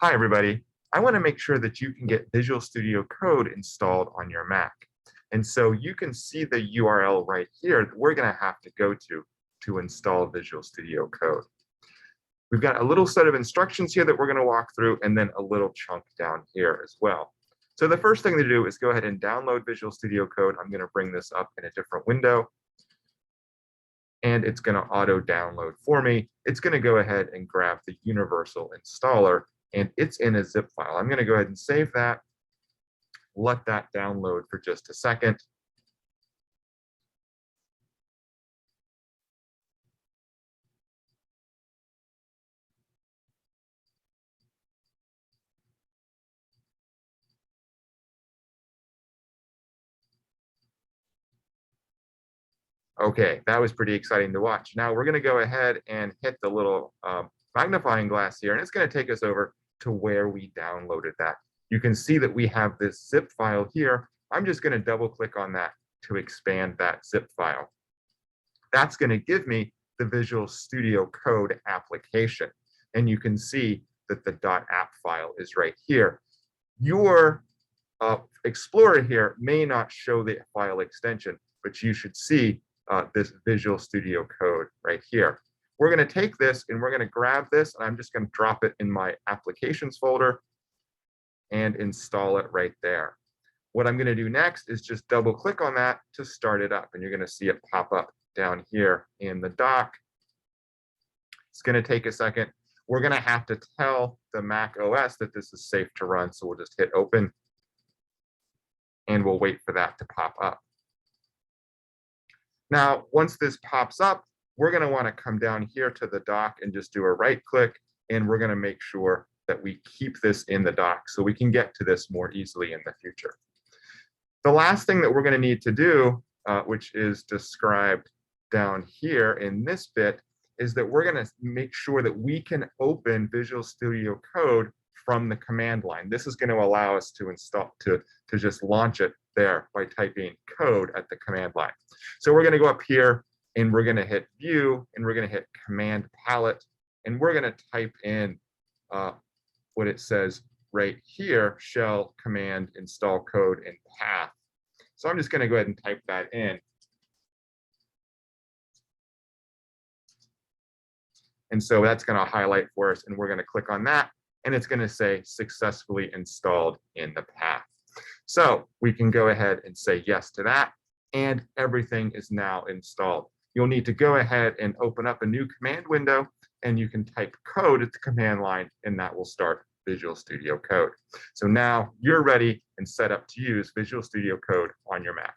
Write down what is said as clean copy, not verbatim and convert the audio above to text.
Hi, everybody. I want to make sure that you can get Visual Studio Code installed on your Mac. And so you can see the URL right here that we're going to have to go to install Visual Studio Code. We've got a little set of instructions here that we're going to walk through, and then a little chunk down here as well. So the first thing to do is go ahead and download Visual Studio Code. I'm going to bring this up in a different window, and it's going to auto download for me. It's going to go ahead and grab the universal installer, and it's in a zip file. I'm going to go ahead and save that, let that download for just a second. Okay, that was pretty exciting to watch. Now we're going to go ahead and hit the little magnifying glass here, and it's going to take us over to where we downloaded that. You can see that we have this zip file here. I'm just going to double click on that to expand that zip file. That's going to give me the Visual Studio Code application. And you can see that the .app file is right here. Your Explorer here may not show the file extension, but you should see this Visual Studio Code right here. We're going to take this and we're going to grab this, and I'm just going to drop it in my applications folder and install it right there. What I'm going to do next is just double click on that to start it up, and you're going to see it pop up down here in the dock. It's going to take a second. We're going to have to tell the Mac OS that this is safe to run, so we'll just hit open, and we'll wait for that to pop up. Now, once this pops up, we're going to want to come down here to the dock and just do a right click, and we're going to make sure that we keep this in the dock so we can get to this more easily in the future. The last thing that we're going to need to do, which is described down here in this bit, is that we're going to make sure that we can open Visual Studio Code from the command line. This is going to allow us to install, to just launch it there by typing code at the command line. So we're going to go up here and we're going to hit view, and we're going to hit command palette, and we're going to type in what it says right here, shell command install code in path. So I'm just going to go ahead and type that in. And so that's going to highlight for us, and we're going to click on that, and it's going to say successfully installed in the path. So we can go ahead and say yes to that, and everything is now installed. You'll need to go ahead and open up a new command window, and you can type code at the command line, and that will start Visual Studio Code. So now you're ready and set up to use Visual Studio Code on your Mac.